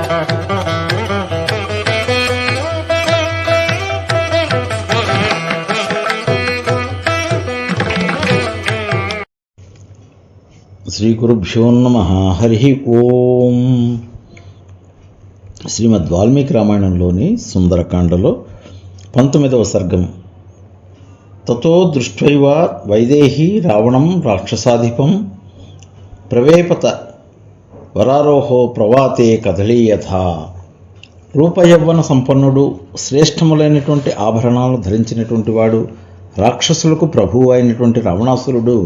శ్రీ గురుభ్యో నమః. హరి ఓం. శ్రీమద్ వాల్మీకి రామాయణంలోని సుందరకాండలో 19వ సర్గం. తతో దృష్ట్వైవ వైదేహి రావణం రాక్షసాధిపం ప్రవేపత వరారోహో ప్రవాతే కదళీయథ. రూపయవ్వన సంపన్నుడు, శ్రేష్టములైనటువంటి ఆభరణాలు ధరించినటువంటి వాడు, రాక్షసులకు ప్రభువు అయినటువంటి రావణాసురుడు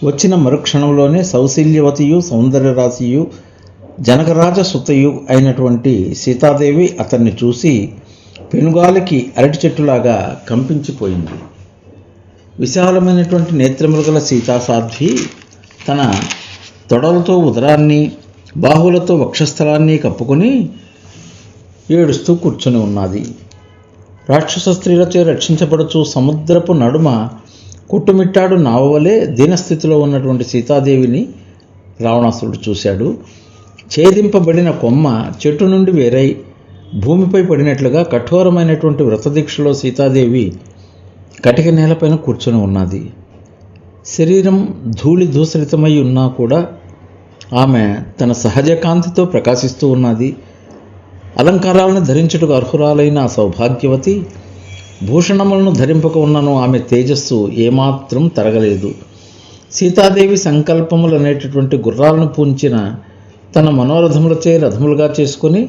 వచ్చిన మరుక్షణంలోనే సౌశల్యవతియు సౌందర్యరాశియు జనకరాజ సుతయు అయినటువంటి సీతాదేవి అతన్ని చూసి పెనుగాలికి అరటి చెట్టులాగా కంపించిపోయింది. విశాలమైనటువంటి నేత్రములు గల సీతాసాధ్వి తన తొడలతో ఉదరాన్ని, బాహువులతో వక్షస్థలాన్ని కప్పుకొని ఏడుస్తూ కూర్చొని ఉన్నది. రాక్షస స్త్రీలచే రక్షించబడుచు సముద్రపు నడుమ కొట్టుమిట్టాడు నావవలే దీనస్థితిలో ఉన్నటువంటి సీతాదేవిని రావణాసురుడు చూశాడు. ఛేదింపబడిన కొమ్మ చెట్టు నుండి వేరై భూమిపై పడినట్లుగా కఠోరమైనటువంటి వ్రతదీక్షలో సీతాదేవి కటిక నేలపైన కూర్చొని ఉన్నది. శరీరం ధూళి దూసరితమై ఉన్నా కూడా ఆమె తన సహజ కాంతితో ప్రకాశిస్తూ ఉన్నది. అలంకారాలను ధరించుటకు అర్హురాలైన సౌభాగ్యవతి భూషణములను ధరింపక ఉన్నను ఆమె తేజస్సు ఏమాత్రం తరగలేదు. సీతాదేవి సంకల్పములు అనేటటువంటి గుర్రాలను పూంచిన తన మనోరథములచే రథములుగా చేసుకొని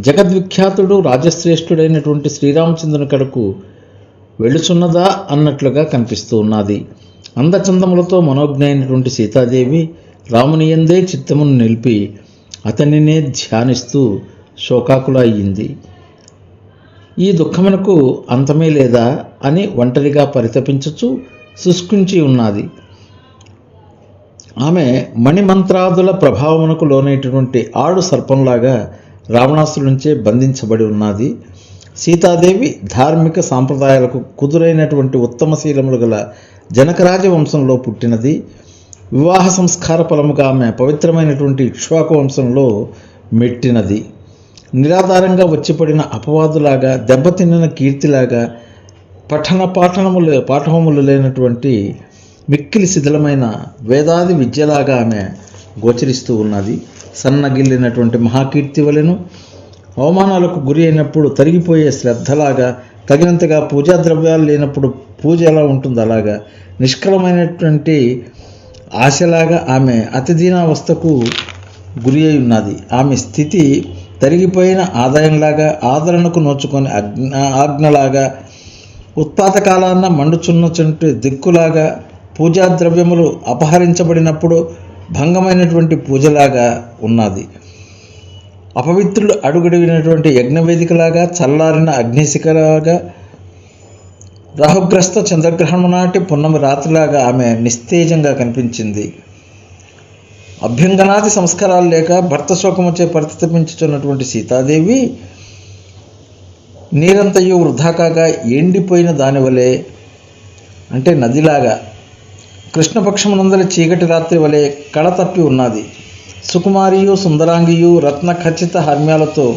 జగద్విఖ్యాతుడు రాజశ్రేష్ఠుడైనటువంటి శ్రీరామచంద్రుని కడకు వెళుచున్నదా అన్నట్లుగా కనిపిస్తూ ఉన్నది. అందచందములతో మనోజ్ఞ అయినటువంటి సీతాదేవి రామునియందే చిత్తమును నిలిపి అతనినే ధ్యానిస్తూ శోకాకుల అయ్యింది. ఈ దుఃఖమునకు అంతమే లేదా అని ఒంటరిగా పరితపించుచు శుష్కించి ఉన్నది. ఆమె మణిమంత్రాదుల ప్రభావమునకు లోనైనటువంటి ఆడు సర్పంలాగా రావణాసురునిచే బంధించబడి ఉన్నది. సీతాదేవి ధార్మిక సాంప్రదాయాలకు కుదురైనటువంటి ఉత్తమశీలములు గల జనకరాజ వంశంలో పుట్టినది. వివాహ సంస్కార ఫలముగా ఆమె పవిత్రమైనటువంటి ఇక్ష్వాకు వంశంలో మెట్టినది. నిరాధారంగా వచ్చిపడిన అపవాదులాగా, దెబ్బతిన్న కీర్తిలాగా, పాఠవములు లేనటువంటి మిక్కిలి శిథిలమైన వేదాది విద్యలాగా ఆమె గోచరిస్తూ ఉన్నది. సన్నగిల్లినటువంటి మహాకీర్తి వలెను అవమానాలకు గురి అయినప్పుడు తరిగిపోయే శ్రద్ధలాగా, తగినంతగా పూజా ద్రవ్యాలు లేనప్పుడు పూజ ఎలా ఉంటుందో అలాగా, నిష్కలమైనటువంటి ఆశలాగా ఆమె అతిదీనావస్థకు గురి అయి ఉన్నది. ఆమె స్థితి తరిగిపోయిన ఆదాయంలాగా, ఆదరణకు నోచుకొని ఆజ్ఞలాగా, ఉత్పాత కాలాన్న మండుచున్నటువంటి దిక్కులాగా, పూజా ద్రవ్యములు అపహరించబడినప్పుడు భంగమైనటువంటి పూజలాగా ఉన్నది. అపవిత్రులు అడుగడిగినటువంటి యజ్ఞవేదికలాగా, చల్లారిన అగ్నిశిఖలాగా, రాహుగ్రస్త చంద్రగ్రహణము నాటి పున్నమి రాత్రిలాగా ఆమె నిస్తేజంగా కనిపించింది. అభ్యంగనాది సంస్కారాలు లేక భర్త శోకముచే పరితపించుచున్నటువంటి సీతాదేవి నీరంతయు వృధా కాగా ఎండిపోయిన దానివలే, అంటే నదిలాగా, కృష్ణపక్షమునందలి చీకటి రాత్రి వలె కళతప్పి ఉన్నది. సుకుమారియు సుందరాంగియు రత్న ఖచ్చిత హర్మ్యాలతో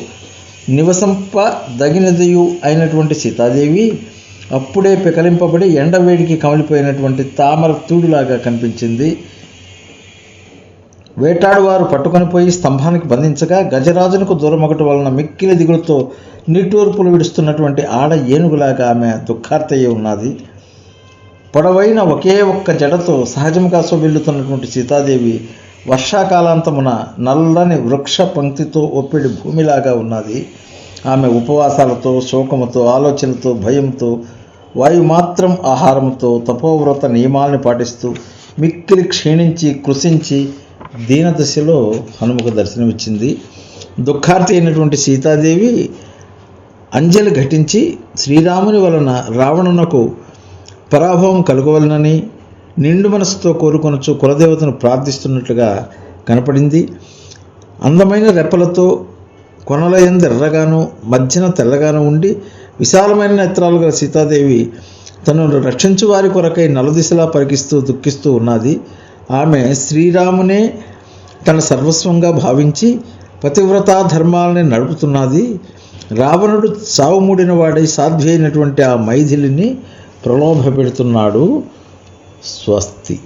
నివసింపదగినదియు అయినటువంటి సీతాదేవి అప్పుడే పికలింపబడి ఎండవేడికి కమిలిపోయినటువంటి తామర తూడులాగా కనిపించింది. వేటాడువారు పట్టుకొని పోయి స్తంభానికి బంధించగా గజరాజునకు దూరమొకటి వలన మిక్కిలి దిగులతో నిట్టూర్పులు విడుస్తున్నటువంటి ఆడ ఏనుగులాగా ఆమె దుఃఖార్తయ్యి ఉన్నది. పొడవైన ఒకే ఒక్క జడతో సహజముగా శోభిల్లుతున్నటువంటి సీతాదేవి వర్షాకాలాంతమున నల్లని వృక్ష పంక్తితో ఒప్పిడి భూమిలాగా ఉన్నది. ఆమె ఉపవాసాలతో, శోకముతో, ఆలోచనతో, భయంతో, వాయుమాత్రం ఆహారముతో, తపోవ్రత నియమాల్ని పాటిస్తూ మిక్కిలి క్షీణించి కృషించి దీనదశలో హనుమకు దర్శనమిచ్చింది. దుఃఖార్తి అయినటువంటి సీతాదేవి అంజలి ఘటించి శ్రీరాముని వలన రావణునకు పరాభవం కలుగవలనని నిండు మనసుతో కోరుకొనొచ్చు కులదేవతను ప్రార్థిస్తున్నట్లుగా కనపడింది. అందమైన రెప్పలతో కొనలయందు ఎర్రగాను మధ్యన తెల్లగాను ఉండి విశాలమైన నేత్రాలు గల సీతాదేవి తనను రక్షించు వారి కొరకై నలుదిశలా పరికిస్తూ దుఃఖిస్తూ ఉన్నది. ఆమె శ్రీరామునే తన సర్వస్వంగా భావించి పతివ్రతా ధర్మాలని నడుపుతున్నది. రావణుడు సావుమూడిన వాడై సాధ్వి అయినటువంటి ఆ మైథిలిని ప్రలోభ పెడుతున్నాడు. స్వస్తి.